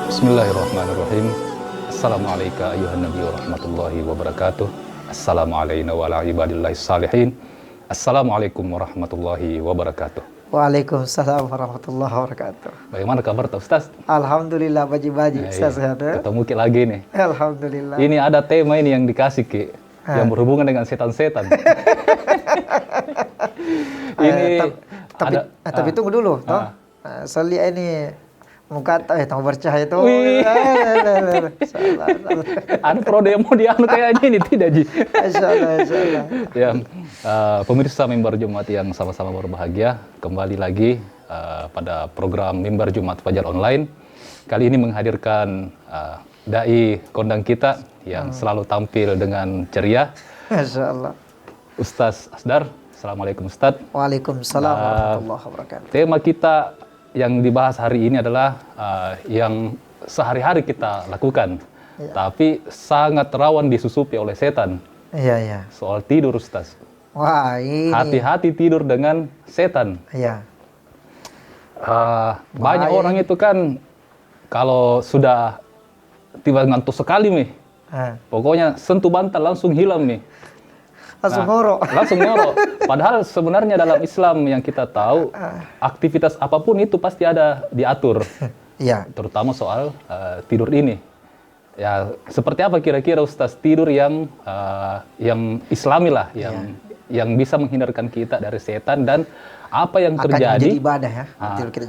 Bismillahirrahmanirrahim. Assalamualaikum ayuhan nabi warahmatullahi wabarakatuh. Assalamualaikum wa ala ibadillahis salihin. Assalamualaikum warahmatullahi wabarakatuh. Waalaikumsalam warahmatullahi wabarakatuh. Bagaimana kabar Ustaz? Alhamdulillah baji-baji. Ustaz sehat ya? Ketemu Ki lagi nih. Alhamdulillah. Ini ada tema ini yang dikasih Ki, yang berhubungan dengan setan-setan. Ini tapi tunggu dulu, toh. Saya lihat ini muka tahu bercahaya itu. Salah. Ada pro demo di anu kayaknya ini tidak Ji. Insyaallah. Ya, pemirsa Mimbar Jumat yang sama-sama berbahagia, kembali lagi pada program Mimbar Jumat Fajar Online. Kali ini menghadirkan dai kondang kita yang selalu tampil dengan ceria. Insyaallah. Ustaz Asdar. Assalamualaikum Ustaz. Waalaikumsalam warahmatullahi wabarakatuh. Tema kita yang dibahas hari ini adalah yang sehari-hari kita lakukan, tapi sangat rawan disusupi oleh setan. Iya. Soal tidur, Ustaz. Wah, ini. Hati-hati tidur dengan setan. Iya. Banyak orang itu kan kalau sudah tiba ngantuk sekali nih, pokoknya sentuh bantal langsung hilang nih. Langsung ngorok. Langsung ngorok. Padahal sebenarnya dalam Islam yang kita tahu, aktivitas apapun itu pasti ada diatur. Iya. Terutama soal tidur ini. Ya, seperti apa kira-kira Ustaz tidur yang Islami lah, yang bisa menghindarkan kita dari setan, dan apa yang terjadi? Akan jadi ibadah ya.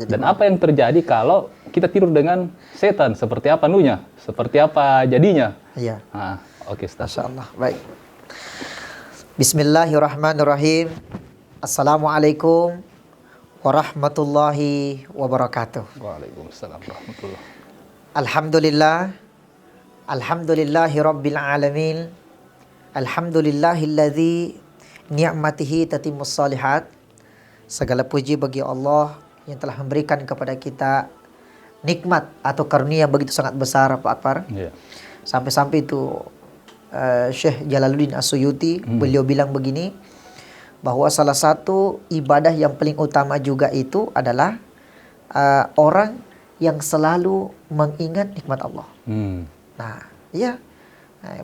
Dan apa yang terjadi kalau kita tidur dengan setan? Seperti apa nunya? Seperti apa jadinya? Iya. Oke, Ustaz. Masyaallah. Baik. Bismillahirrahmanirrahim. Assalamualaikum warahmatullahi wabarakatuh. Waalaikumsalam warahmatullahi. Alhamdulillah. Alhamdulillahi rabbil alamin. Alhamdulillahilladzi ni'matihi tatimmus salihat. Segala puji bagi Allah yang telah memberikan kepada kita nikmat atau karunia begitu sangat besar, Pak Akbar. Yeah. Sampai-sampai itu Syekh Jalaluddin As-Suyuti beliau bilang begini, bahwa salah satu ibadah yang paling utama juga itu adalah orang yang selalu mengingat nikmat Allah. Nah, iya,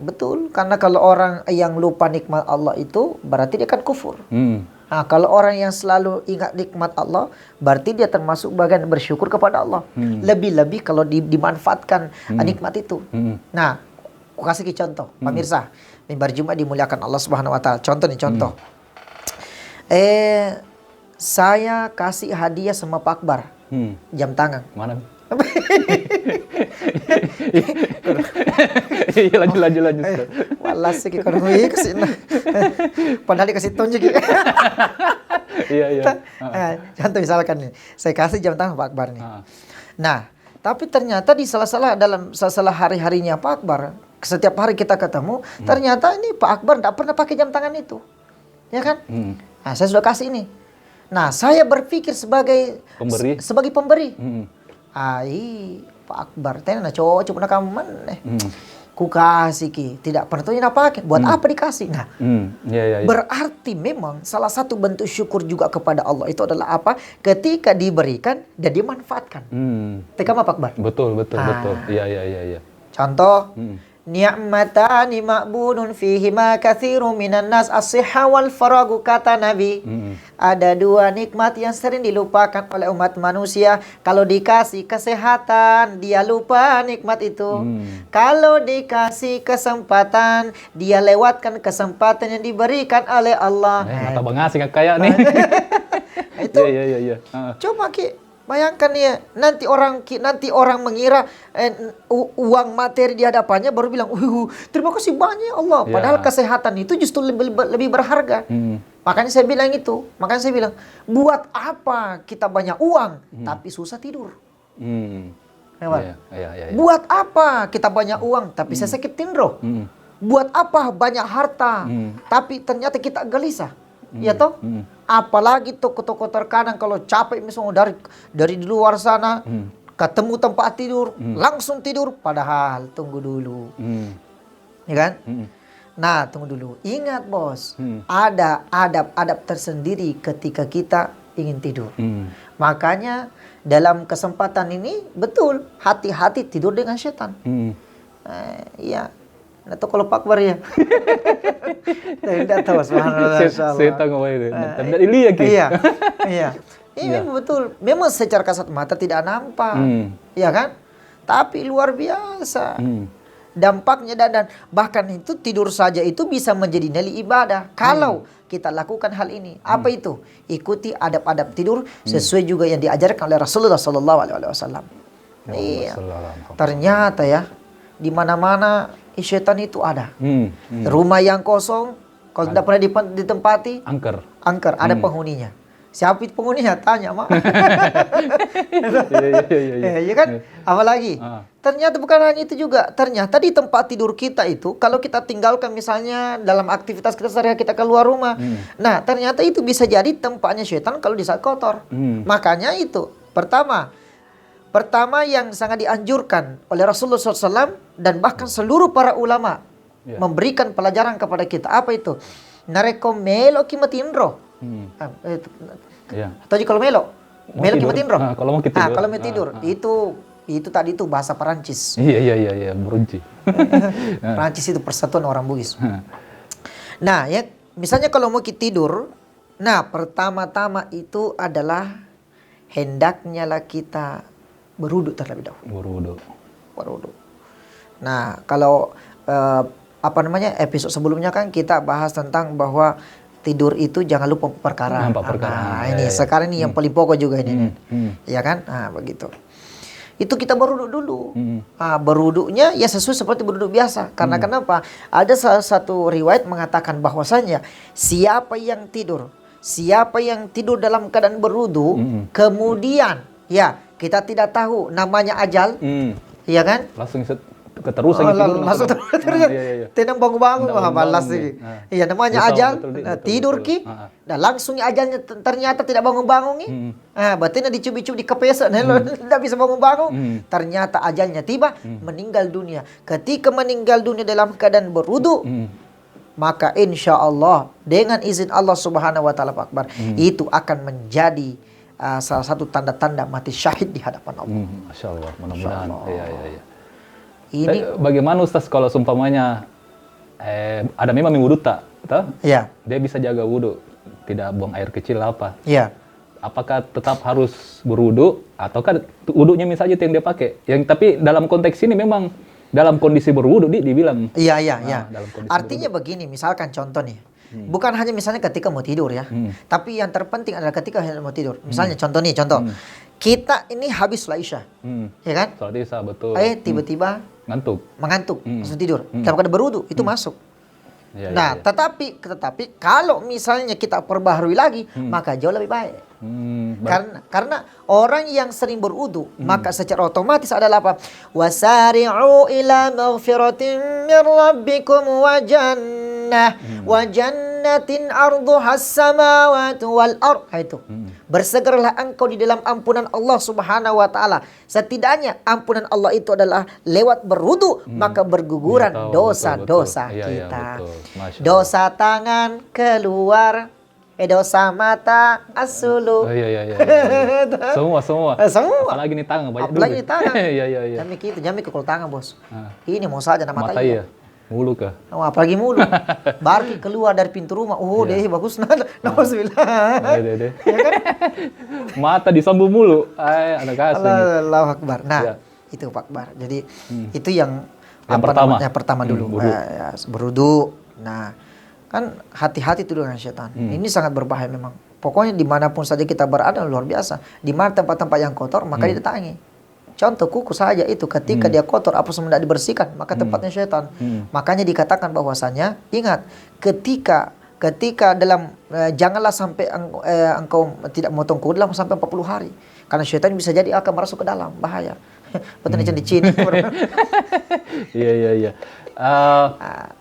betul, karena kalau orang yang lupa nikmat Allah itu berarti dia akan kufur. Nah, kalau orang yang selalu ingat nikmat Allah berarti dia termasuk bagian bersyukur kepada Allah. Lebih-lebih kalau dimanfaatkan nikmat itu. Nah, aku kasih contoh, pemirsa. Mimbar Jumat dimuliakan Allah Subhanahu wa taala. Contoh nih, contoh. Saya kasih hadiah sama Pak Akbar. Jam tangan. Mana? Lanjut. Walas sih kalau kesini. Padahal dikasih tunjuk. Iya. Contoh misalkan nih, saya kasih jam tangan Pak Akbar nih. Nah, tapi ternyata di salah hari-harinya Pak Akbar, setiap hari kita ketemu, ternyata ini Pak Akbar tidak pernah pakai jam tangan itu. Ya kan? Nah, saya sudah kasih ini. Nah, saya berpikir sebagai pemberi. Pak Akbar, tena cocok nak kamu mana? Ku kasih ki, tidak pernah tuh pakai. Buat apa dikasih? Nah, berarti memang salah satu bentuk syukur juga kepada Allah itu adalah apa? Ketika diberikan dan dimanfaatkan. Ketika apa Pak Akbar? Betul. Iya. Contoh, ni'matani ma'bunun fihima katsirum minan nas as-sihha wal faragu, kata Nabi. Ada dua nikmat yang sering dilupakan oleh umat manusia. Kalau dikasih kesehatan, dia lupa nikmat itu. Kalau dikasih kesempatan, dia lewatkan kesempatan yang diberikan oleh Allah. Mata bangasih kayak nih. Itu. Iya. Coba Ki, bayangkan ya, nanti orang mengira uang materi di hadapannya baru bilang, terima kasih banyak ya Allah. Padahal kesehatan itu justru lebih berharga. Makanya saya bilang, buat apa kita banyak uang tapi susah tidur? Iya. Buat apa kita banyak uang tapi saya sakit tindro? Buat apa banyak harta tapi ternyata kita gelisah? Ya toh? Apalagi toko-toko terkadang kalau capek misalnya dari di luar sana, ketemu tempat tidur, langsung tidur, padahal tunggu dulu. Ya kan? Nah, tunggu dulu. Ingat bos, ada adab-adab tersendiri ketika kita ingin tidur. Makanya dalam kesempatan ini betul hati-hati tidur dengan setan. Iya. Atau kalau Pak Akbar ya. Saya tidak tahu subhanallah. Setan ngomong itu. Tidak dilihat gitu. Iya. Iya. Ini betul. Memang secara kasat mata tidak nampak. Ya kan? Tapi luar biasa. Dampaknya dan bahkan itu tidur saja itu bisa menjadi nilai ibadah kalau kita lakukan hal ini. Apa itu? Ikuti adab-adab tidur sesuai juga yang diajarkan oleh Rasulullah sallallahu alaihi wasallam. Iya. Ternyata ya di mana-mana syaitan itu ada. Rumah yang kosong kalau tidak pernah ditempati angker ada penghuninya. Siapa itu penghuninya? Tanya, Mak. Iya kan? Apalagi? Ternyata bukan hanya itu juga. Ternyata di tempat tidur kita itu, kalau kita tinggalkan misalnya dalam aktivitas kita sehari kita keluar rumah. Nah, ternyata itu bisa jadi tempatnya syaitan kalau di saat kotor. Makanya itu, pertama yang sangat dianjurkan oleh Rasulullah SAW dan bahkan seluruh para ulama memberikan pelajaran kepada kita. Apa itu? Nareko melo kimatindro. Atau kalau melo kimatindro. Kalau mau tidur. Kalau mau tidur itu tadi itu bahasa Perancis. Iya, berunci. Perancis itu persatuan orang Bugis. Nah, ya misalnya kalau mau tidur, nah pertama-tama itu adalah hendaknya lah kita berwudu terlebih dahulu. Berwudu. Nah, kalau episode sebelumnya kan kita bahas tentang bahwa tidur itu jangan lupa perkara. Ini sekarang ini yang paling pokok juga ini. Ya kan? Nah, begitu. Itu kita berwudu dulu. Berwudunya ya sesuai seperti berwudu biasa. Karena kenapa? Ada salah satu riwayat mengatakan bahwasanya siapa yang tidur dalam keadaan berwudu, kemudian ya kita tidak tahu namanya ajal, ya kan? Langsung keterusan gitu. Langsung terus. Tidak bangun-bangun balas lagi. Iya namanya ajal. Tidur ki. Dan langsung ajalnya ternyata tidak bangun-bangun nih. Berarti dicubit-cubit di kepesa, tidak bisa bangun-bangun. Ternyata ajalnya tiba, meninggal dunia. Ketika meninggal dunia dalam keadaan berwudu, maka insya Allah dengan izin Allah Subhanahu Wa Taala Pak Akbar, itu akan menjadi salah satu tanda-tanda mati syahid di hadapan Allah. Masya Allah, mudah-mudahan. Iya. Ini bagaimana Ustaz kalau seumpamanya ada memang wudu tak? Iya. Dia bisa jaga wudu, tidak buang air kecil apa? Iya. Apakah tetap harus berwudu ataukah wudunya misalnya itu yang dia pakai? Tapi dalam konteks ini memang dalam kondisi berwudu dibilang. Iya. Artinya begini, misalkan contoh nih. Bukan hanya misalnya ketika mau tidur ya. Tapi yang terpenting adalah ketika mau tidur. Misalnya contoh. Kita ini habis sholat Isya. Ya kan? Sholat Isya, betul. Tiba-tiba mengantuk, langsung tidur. Dalam keadaan berwudu itu masuk. Nah, tetapi kalau misalnya kita perbaharui lagi, maka jauh lebih baik. Karena orang yang sering berwudu, maka secara otomatis adalah apa? Wasari'u ila maghfiratin min rabbikum wa jannatin arduhas samawati wal ard. Itu. Bersegeralah engkau di dalam ampunan Allah Subhanahu wa taala. Setidaknya ampunan Allah itu adalah lewat berwudu, maka berguguran dosa-dosa kita. Dosa tangan keluar, dosa mata asulu. Iya. Semua. Apalagi nih tangan banyak dulu. Apalagi nih tangan. Iya. Jangan mikir kalau tangan, Bos. Ini mau saja nama mata iya. Mulu kah? Apalagi mulu. Barki keluar dari pintu rumah. Deh bagus. Nauzubillah. Iya. Ya kan? Mata disambung mulu. Anak kasih. Allahu Akbar. Nah, itu Pak Akbar. Jadi itu yang pertama dulu. Berwudu. Nah, kan hati-hati itu dengan setan. Ini sangat berbahaya memang. Pokoknya dimanapun saja kita berada luar biasa. Di mana tempat-tempat yang kotor maka didatangi. Contoh kuku saja itu ketika dia kotor apa semua tidak dibersihkan maka tempatnya setan. Makanya dikatakan bahwasanya ingat ketika dalam janganlah sampai engkau tidak memotong kuku dalam sampai 40 hari karena setan bisa jadi akan masuk ke dalam bahaya. Betul di sini. Iya.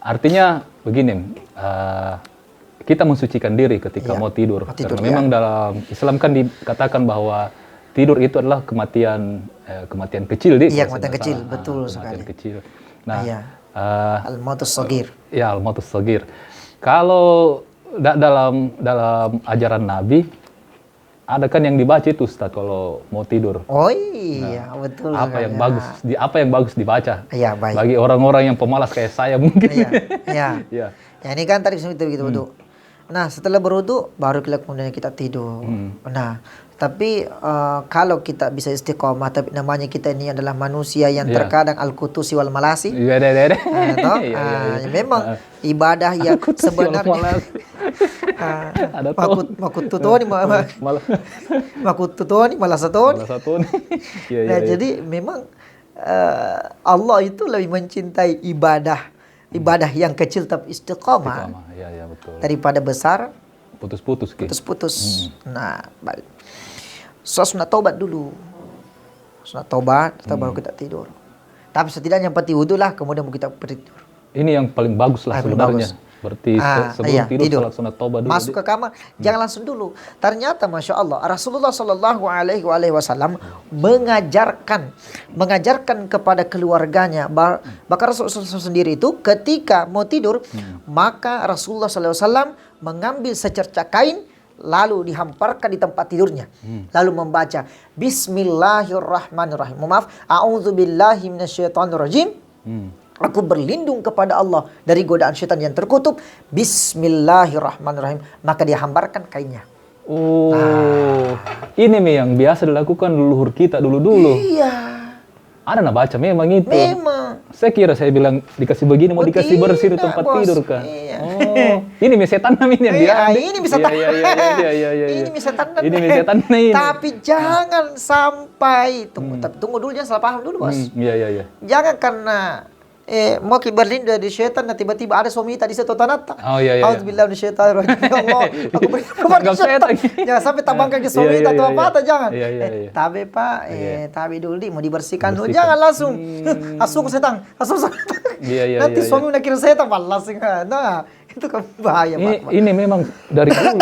Artinya begini, kita mensucikan diri ketika mau tidur. Karena memang dalam Islam kan dikatakan bahwa tidur itu adalah kematian kecil, Iya, kematian kecil, betul sekali. Kematian kecil. Nah, al-mautus shagir. Ya, al-mautus shagir. Kalau dalam ajaran Nabi ada kan yang dibaca itu Ustaz kalau mau tidur. Oh iya, betul. Apa yang Ya. bagus apa yang bagus dibaca? Iya, baik. Bagi orang-orang yang pemalas kayak saya mungkin. Iya, iya. Iya. Ya ini kan tadi kita begitu wudu. Nah, setelah berwudu baru kemudian kita tidur. Nah, tapi kalau kita bisa istiqomah, tapi namanya kita ini adalah manusia yang Iya. terkadang al-kutusi wal malasi. Iya, deh. Toh? Iya, iya. Memang ibadah yang Al-Qutus wal sebenarnya malasi. Ada makut tutoni malah makut tutoni malah satoni. malah satu nih. Iya, Nah, iya. jadi memang Allah itu lebih mencintai ibadah yang kecil tapi istiqomah Istiqamah. Iya, iya betul. daripada besar Putus-putus Ki. putus-putus. Nah, baik. So, sunat taubat dulu. Sunat taubat, baru kita tidur. Tapi setidaknya yang penting wudhu lah, kemudian kita tidur. Ini yang paling bagus lah Paling sebenarnya. bagus. Berarti sebelum Iya, tidur salat sunat taubat dulu. Masuk ke kamar, jangan langsung dulu. Ternyata Masya Allah, Rasulullah Shallallahu Alaihi Wasallam mengajarkan kepada keluarganya. Bahkan Rasulullah sendiri itu ketika mau tidur, maka Rasulullah Shallallahu Alaihi Wasallam mengambil secercah kain, lalu dihamparkan di tempat tidurnya, lalu membaca Bismillahirrahmanirrahim. Maaf, A'udzubillahi minasyaitonirrajim. Aku berlindung kepada Allah dari godaan syaitan yang terkutuk. Bismillahirrahmanirrahim. Maka dia hamparkan kainnya. Oh, ini nih yang biasa dilakukan leluhur kita dulu-dulu. Iya, Ada nah baca memang itu. memang. Saya kira saya bilang dikasih begini mau dikasih bersih di Tidak, tempat Bos. tidur kan. Iya. Oh, ini nih setan namanya yang dia. Ini bisa Iya, iya, iya, iya, iya. Ini bisa tanda. Ini nih setan nih. Tapi jangan sampai tapi tunggu dulu, jangan salah paham dulu, Bos. Iya, iya, iya. Jangan karena mau berlindung dari syaitan, nah tiba-tiba ada suami tadi satu tanata. Oh, iya, iya. Auzubillahi minasyaitonirrajim. Ya Allah, aku berlindung kepada Anggap syaitan. setan. Jangan sampai tabang kaki suami Iya, iya, atau iya, apa, iya. jangan. Iya, iya, iya. Tapi Pak, Iya. tapi dulu mau dibersihkan dulu. Bersihkan. Jangan langsung langsung setan, langsung setan. Iya, iya, Nanti iya, suami udah kira setan, malah langsung. Nah, itu kan bahaya, Pak. Ini memang dari dulu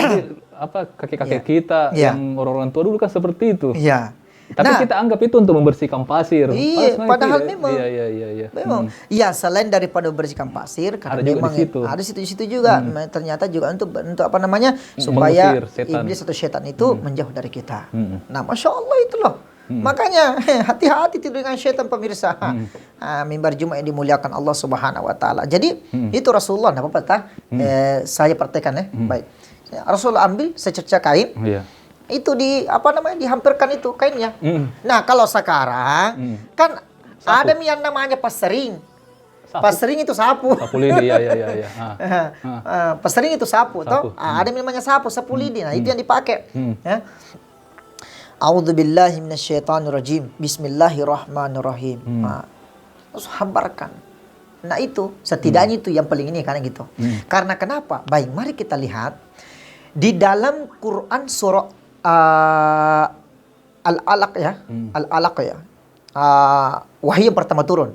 apa kakek-kakek Iya. kita Iya. yang orang-orang tua dulu kan seperti itu. Iya. Tapi Nah, kita anggap itu untuk membersihkan pasir. Iya, padahal tidak. memang. Iya, iya, iya, iya. memang, iya selain daripada membersihkan pasir, karena Ada juga memang di situ. ada situ juga. Ternyata juga untuk apa namanya supaya Mengusir setan. iblis atau setan itu menjauh dari kita. Hmm. Nah, Masya Allah itu loh. Makanya hati-hati tidur dengan setan, pemirsa. Mimbar Jumat yang dimuliakan Allah Subhanahu Wa Taala. Jadi itu Rasulullah, apa apa saya praktekkan ya. Baik, Rasulullah ambil secercah kain. Iya. Itu dihampirkan itu kainnya. Nah, kalau sekarang kan Sapu. ada yang namanya pasering. Sapu. Pasering itu sapu. Sapu lidi, iya, iya, iya, iya. Pasering itu sapu, Sapu. toh. Ada yang namanya sapu lidi. Nah, itu yang dipakai. Ya. A'udzubillahi minasyaitonirrajim. Bismillahirrahmanirrahim. Nah, terus hamparkan. Nah, itu setidaknya itu yang paling ini kan gitu. Karena kenapa? Baik, mari kita lihat di dalam Quran surah Al-Alaq ya. Al-Alaq ya. Wahyu yang pertama turun.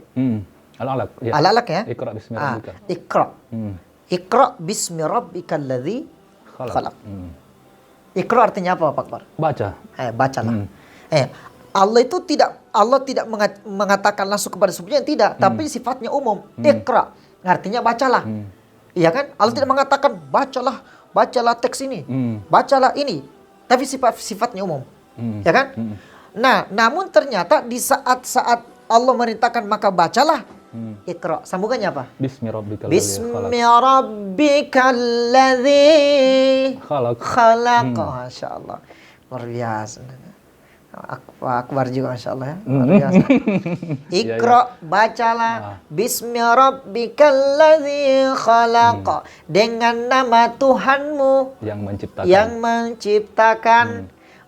Al-Alaq. Ya. Al-Alaq ya. Iqra bismi rabbika. Iqra. Hmm. Iqra bismi rabbikal ladzi khalaq. Iqra artinya apa, Pak Akbar? Baca. Bacalah. Allah tidak mengatakan langsung kepada semuanya, tidak, tapi sifatnya umum. Iqra artinya bacalah. Iya kan? Allah tidak mengatakan bacalah teks ini. Bacalah ini. Tapi sifatnya umum. Ya kan? Nah, namun ternyata di saat-saat Allah merintahkan maka bacalah. Iqra. Sambungannya apa? Bismi rabbikal ladzi khalaq. Bismi rabbikal ladzi Khalaq. khalaq. Masya Allah. Luar biasa. Akbar juga Masya Allah ya. Luar biasa. Iqra, bacalah. Bismi rabbikal ladzi khalaq. Dengan nama Tuhanmu Yang menciptakan. menciptakan.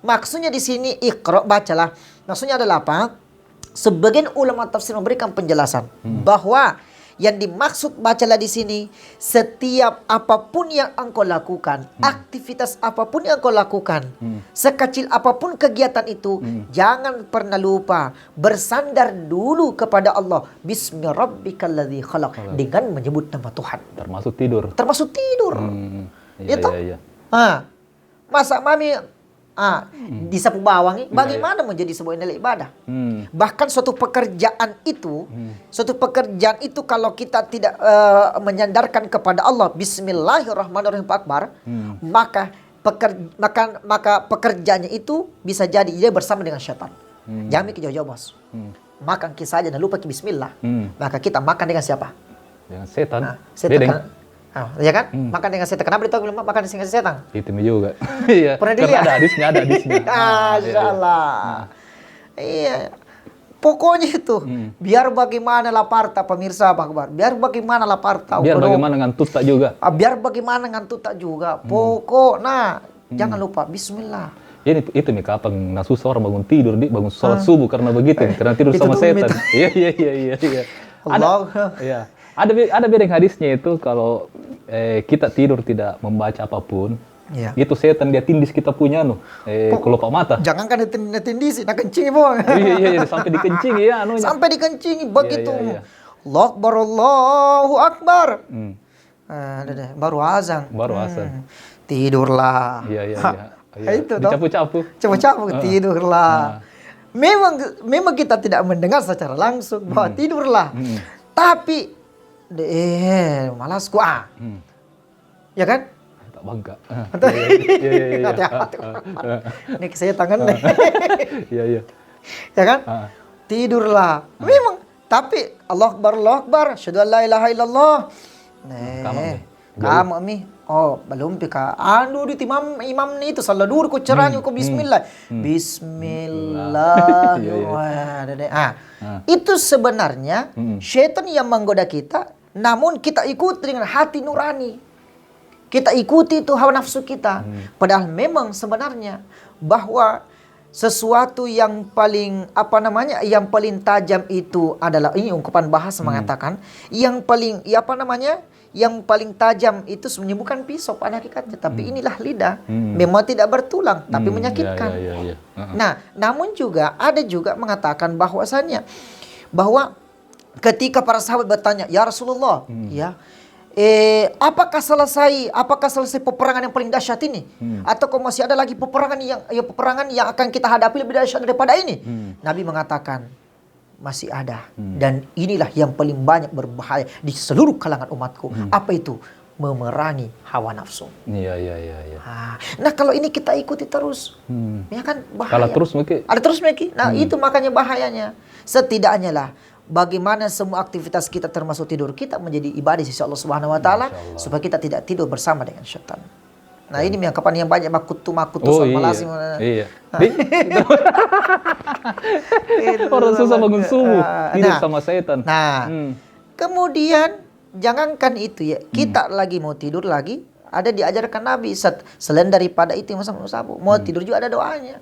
Maksudnya di sini Iqra, bacalah. Maksudnya adalah apa? Sebagian ulama tafsir memberikan penjelasan bahwa yang dimaksud bacalah di sini setiap apapun yang engkau lakukan, aktivitas apapun yang engkau lakukan, sekecil apapun kegiatan itu, jangan pernah lupa bersandar dulu kepada Allah. Bismi rabbikal ladzi khalaq, dengan menyebut nama Tuhan. Termasuk tidur. Termasuk tidur. Iya, Itu. iya, iya. Masa mami disapu bawang, bagaimana menjadi sebuah nilai ibadah? Bahkan suatu pekerjaan itu kalau kita tidak menyandarkan kepada Allah, Bismillahirrahmanirrahim, Pak Akbar, maka maka pekerjaannya itu bisa jadi dia bersama dengan syaitan. Jangan mikir jauh-jauh, bos. Makan kita saja dan lupa bismillah. Maka kita makan dengan siapa? Dengan setan. Nah, setan Bedeng. kan? Ya kan? Makan dengan setan. Kenapa ditahu bilang makan dengan setan? Itu juga. Iya. Pernah Karena dilihat? ada hadisnya. Masyaallah. Iya. Pokoknya itu, biar bagaimana laparta pemirsa Pak Akbar, biar bagaimana laparta. Biar bagaimana ngantut tak juga. Biar bagaimana ngantuk tak juga. Pokoknya jangan lupa bismillah. Ini itu nih kapan nasus orang bangun tidur bangun sholat subuh karena begitu, karena tidur Itu sama tuh setan. mit. Iya. Allah. Iya. Ada bedeng hadisnya itu kalau kita tidur tidak membaca apapun, Iya. itu setan dia tindis kita punya kelopak mata. Jangan kan ditindisi, nak kencing bohong. Iya, sampai dikencing ya anunya. Sampai dikencing begitu. Iya. Allahu Akbar, Allahu Akbar. Hmm. Baru azan. Baru azan. Tidurlah. Iya. Itu toh. Dicapu-capu. Coba tidurlah. Memang kita tidak mendengar secara langsung bahwa tidurlah. Tapi malas gua. Ya kan? Tak bangga. Iya. Hati-hati. Ini saya tangan nih. Iya. Ya kan? Tidurlah. Memang. Tapi Allah Akbar. Asyhadu an la ilaha illallah. Kamu mi. Oh, belum pika. Anu di imam ni itu salah dur ko caranya ko bismillah. Bismillahirrahmanirrahim. Itu sebenarnya syaitan yang menggoda kita, namun kita ikuti dengan hati nurani. Kita ikuti itu hawa nafsu kita. Padahal memang sebenarnya bahwa sesuatu yang paling yang paling tajam itu adalah ini ungkapan bahasa mengatakan yang paling yang paling tajam itu menyembuhkan pisau pada hakikatnya, tapi inilah lidah. Memang tidak bertulang tapi menyakitkan. Iya. Nah, namun juga ada juga mengatakan bahwasannya bahwa ketika para sahabat bertanya, "Ya Rasulullah, apakah selesai peperangan yang paling dahsyat ini? Atau masih ada lagi peperangan yang akan kita hadapi lebih dahsyat daripada ini?" Nabi mengatakan, masih ada. Dan inilah yang paling banyak berbahaya di seluruh kalangan umatku. Apa itu? Memerangi hawa nafsu. Iya. Nah, kalau ini kita ikuti terus, ya kan bahaya. Kalau terus mungkin. Ada terus mungkin. Nah, itu makanya bahayanya. Setidaknya lah bagaimana semua aktivitas kita termasuk tidur kita menjadi ibadah sisi Allah Subhanahu wa taala supaya kita tidak tidur bersama dengan syaitan. Nah, ini yang kapan yang banyak makutu soal malasi. Iya. Orang susah bangun subuh tidur sama setan. Nah, kemudian jangankan itu ya, kita lagi mau tidur lagi, ada diajarkan Nabi selain daripada itu yang sabu mau tidur juga ada doanya.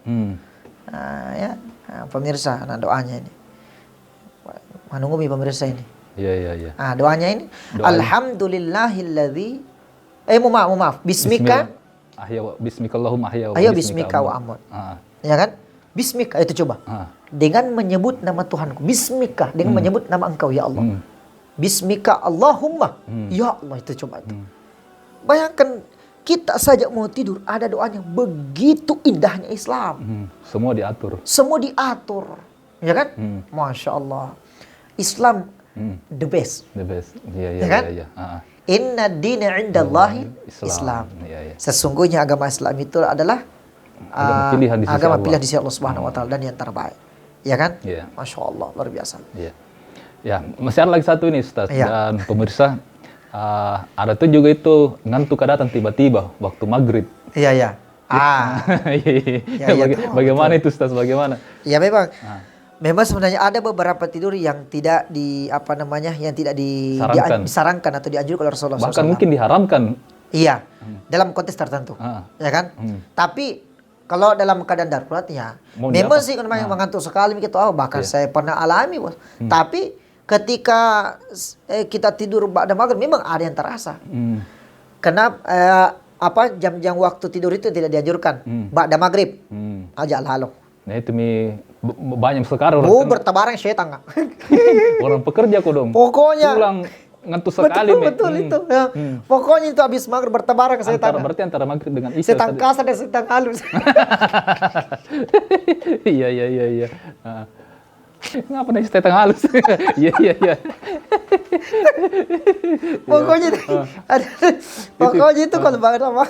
Pemirsa, doanya ini. Manungumi pemirsa ini. Iya. Doanya ini. Alhamdulillahilladzi maaf. Bismika. Bismikallahumma ahya bismika wa amut. Ya kan? Bismika itu coba. Dengan menyebut nama Tuhanku. Bismika dengan menyebut nama Engkau ya Allah. Bismika Allahumma. Ya Allah itu coba itu. Bayangkan kita saja mau tidur ada doanya, begitu indahnya Islam. Semua diatur. Ya kan? Masya Allah. Islam the best. Iya. Inna dina indallahi Islam. Iya. Sesungguhnya agama Islam itu adalah agama pilihan di sisi Allah Subhanahu wa taala dan yang terbaik. Ya kan? Iya. Masya Allah, luar biasa. Iya. Ya, masih ada lagi satu ini Ustaz dan pemirsa. Ada tuh juga itu ngantuk datang tiba-tiba waktu maghrib. Iya. Bagaimana itu Ustaz? Bagaimana? Ya memang. Memang sebenarnya ada beberapa tidur yang tidak disarankan atau dianjurkan oleh Rasulullah SAW. Bahkan mungkin diharamkan. Iya, dalam konteks tertentu, ya kan? Tapi kalau dalam keadaan darurat ya, memang sih memang mengantuk sekali gitu. Bahkan saya pernah alami, bos. Tapi ketika kita tidur pada maghrib memang ada yang terasa. Kenapa? Jam-jam waktu tidur itu tidak dianjurkan. Pada maghrib, aja lalu. Nah itu banyak sekarang orang bertabarang syaitan nggak? Orang pekerja kok dong. Pokoknya pulang ngantuk sekali. Betul itu. Ya. Pokoknya itu habis maghrib bertabarang ke syaitan. Berarti antara maghrib dengan isya. Setan kasar dan setan halus. Iya. Ngapa nih setan halus? Iya. Pokoknya itu kalau banget apa?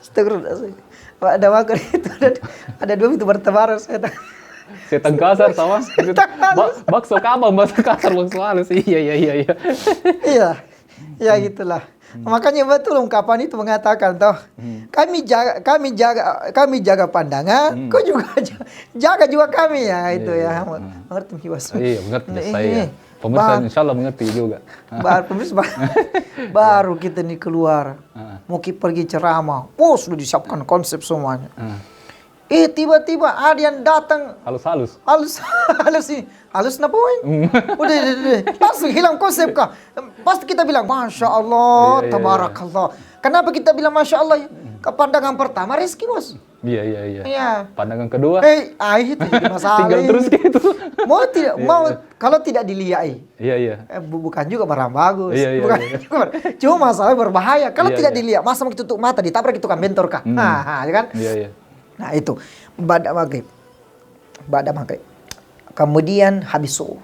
Astagfirullah. Ada makan itu ada dua itu bertebaran setan. Setan kasar sama bakso kabang, bakso kasar, bakso halus. Iya. Iya. Ya gitulah. Makanya betul ungkapan itu mengatakan toh kami jaga pandangan, kau juga jaga juga kami ya itu ya. Mengerti Bos? Iya, mengerti saya. Pemirsa insya Allah mengerti juga. Baru kita nih keluar, mau pergi ceramah, sudah disiapkan konsep semuanya. Tiba-tiba ada yang datang Halus. halus napa woy? Udah, langsung hilang konsep kah? Pasti kita bilang Masya Allah, Tabarakallah. Kenapa kita bilang Masya Allah? Ke pandangan pertama rezeki Bos. Iya. Pandangan kedua. Itu jadi masalah. Tinggal terus gitu. Kalau tidak dilihat. Iya. Bukan juga barang bagus. Iya. Cuma masalah berbahaya. Kalau tidak dilihat, masa mau tutup mata, ditabrak itu kan bentor kah? Ya kan? Iya. Nah itu ba'da maghrib. Kemudian habis subuh.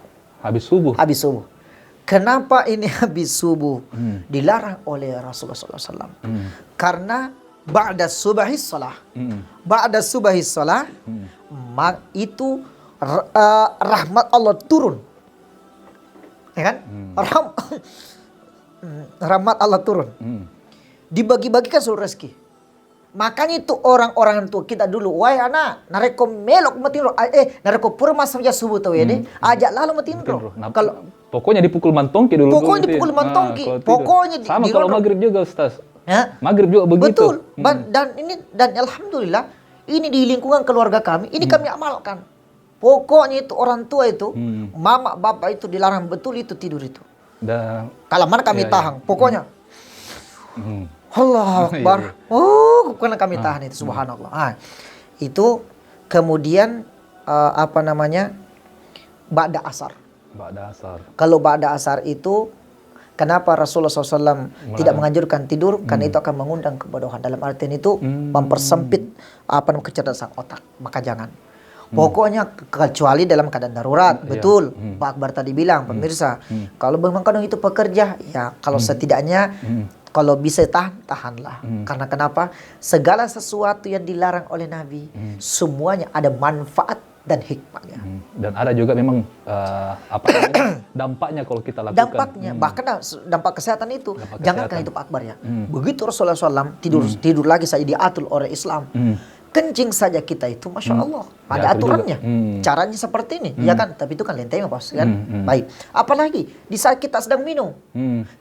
Kenapa ini habis subuh? Dilarang oleh Rasulullah SAW. Karena ba'da subahis salah. Itu rahmat Allah turun. Ya kan? Rahmat Allah turun. Dibagi-bagikan seluruh rezeki. Makanya itu orang-orang tua kita dulu, wahai anak, nareko melok matinro, nareko purma saja subuh tahu ya deh, ajak lalu matinro. Kalau pokoknya dipukul mantongki dulu. Pokoknya dipukul mantongki. Pokoknya sama kalau maghrib juga Ustaz. Ya? Maghrib juga begitu. Betul. Dan alhamdulillah ini di lingkungan keluarga kami, ini kami amalkan. Pokoknya itu orang tua itu, mama bapak itu dilarang betul itu tidur itu. Kalau mana kami tahan, pokoknya. Allah Akbar. Karena kami tahan itu, subhanallah. Itu kemudian ba'da asar. Kalau ba'da asar itu kenapa Rasulullah SAW tidak menganjurkan tidur? Karena itu akan mengundang kebodohan. Dalam artian itu mempersempit kecerdasan otak. Maka jangan. Pokoknya kecuali dalam keadaan darurat. Betul. Pak Akbar tadi bilang, pemirsa. Kalau memang kadang itu pekerja, ya kalau setidaknya kalau bisa tahanlah. Karena kenapa? Segala sesuatu yang dilarang oleh Nabi, semuanya ada manfaat dan hikmahnya. Dan ada juga memang dampaknya kalau kita lakukan. Dampaknya, bahkan dampak kesehatan itu. Jangankan itu Pak Akbar ya. Begitu Rasulullah SAW tidur lagi saja diatur oleh Islam. Kencing saja kita itu, Masya Allah. Ada aturannya. Caranya seperti ini. Ya kan? Tapi itu kan lenteng Bos. Kan? Baik. Apalagi di saat kita sedang minum.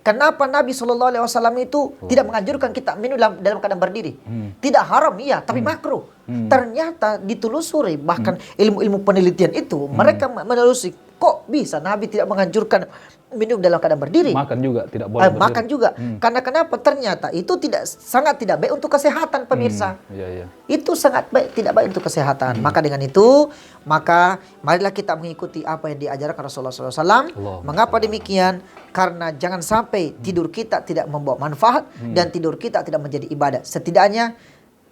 Kenapa Nabi SAW itu tidak menganjurkan kita minum dalam keadaan berdiri? Tidak haram, iya. Tapi makruh. Ternyata ditelusuri. Bahkan ilmu-ilmu penelitian itu. Mereka menelusuri. Kok bisa Nabi tidak menganjurkan minum dalam keadaan berdiri? Makan juga tidak boleh berdiri. Makan juga. Karena kenapa? Ternyata itu sangat tidak baik untuk kesehatan pemirsa. Itu sangat tidak baik untuk kesehatan. Maka dengan itu, marilah kita mengikuti apa yang diajarkan Rasulullah SAW. Mengapa demikian? Karena jangan sampai tidur kita tidak membawa manfaat dan tidur kita tidak menjadi ibadah. Setidaknya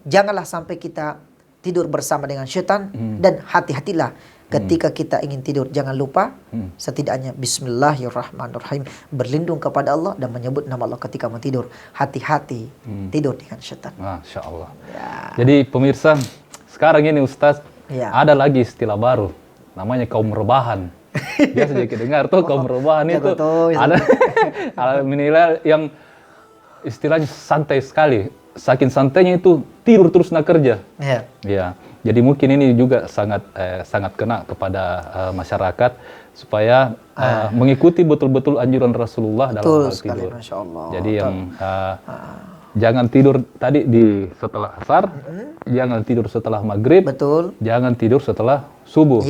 janganlah sampai kita tidur bersama dengan syaitan dan hati-hatilah. Ketika kita ingin tidur, jangan lupa setidaknya Bismillahirrahmanirrahim, berlindung kepada Allah dan menyebut nama Allah ketika mau tidur. Hati-hati tidur dengan syaitan. Masya Allah. Ya. Jadi pemirsa, sekarang ini Ustaz ada lagi istilah baru, namanya kaum rebahan. Biasa kita dengar tuh kaum rebahan itu ada menilai yang istilahnya santai sekali. Saking santainya itu tidur terus nak kerja. Ya. Jadi mungkin ini juga sangat kena kepada masyarakat supaya mengikuti betul-betul anjuran Rasulullah dalam hal tidur. Masya Allah. Jadi yang jangan tidur tadi setelah asar, jangan tidur setelah maghrib, jangan tidur setelah subuh.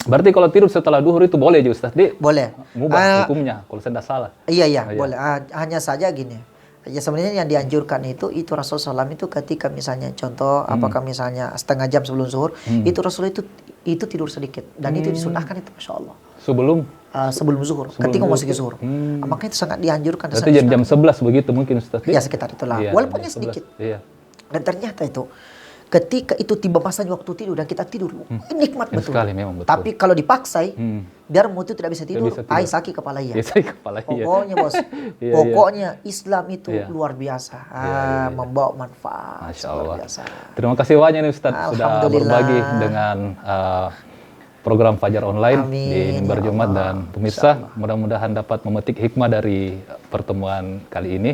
Berarti kalau tidur setelah duhur itu boleh aja Ustaz? Boleh. Mubah hukumnya kalau saya tidak salah. Iya, boleh. Hanya saja gini. Ya sebenarnya yang dianjurkan itu Rasulullah SAW itu ketika misalnya contoh apakah misalnya setengah jam sebelum zuhur itu Rasulullah itu tidur sedikit dan itu disunahkan itu Masya Allah. Sebelum zuhur, ketika mau masuk zuhur. Makanya itu sangat dianjurkan. Berarti jam 11 begitu mungkin Ustaz? Ya sekitar itulah. Walaupun sedikit. Iya. Dan ternyata itu ketika itu tiba masanya waktu tidur dan kita tidur, nikmat Enak betul. sekali memang, betul. Tapi kalau dipaksa, biar mutu tidak bisa tidur, bisa tidur. sakit kepala iya. Ya, saya kepala iya. Pokoknya bos, Iya, pokoknya Islam itu Iya. luar biasa, iya. membawa manfaat. Masya luar Allah. biasa. Terima kasih banyak nih Ustadz sudah Alhamdulillah. berbagi dengan program Fajar Online Amin, di Mimbar ya Jumat, Allah. dan pemirsa mudah-mudahan dapat memetik hikmah dari pertemuan kali ini.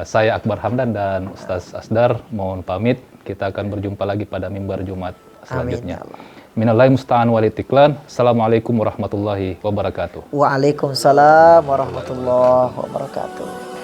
Saya Akbar Hamdan dan Ustaz Asdar mohon pamit. Kita akan berjumpa lagi pada Mimbar Jumat selanjutnya. Amin, ya Allah. Minallahi musta'an walitiklan. Assalamualaikum warahmatullahi wabarakatuh. Waalaikumsalam warahmatullahi wabarakatuh.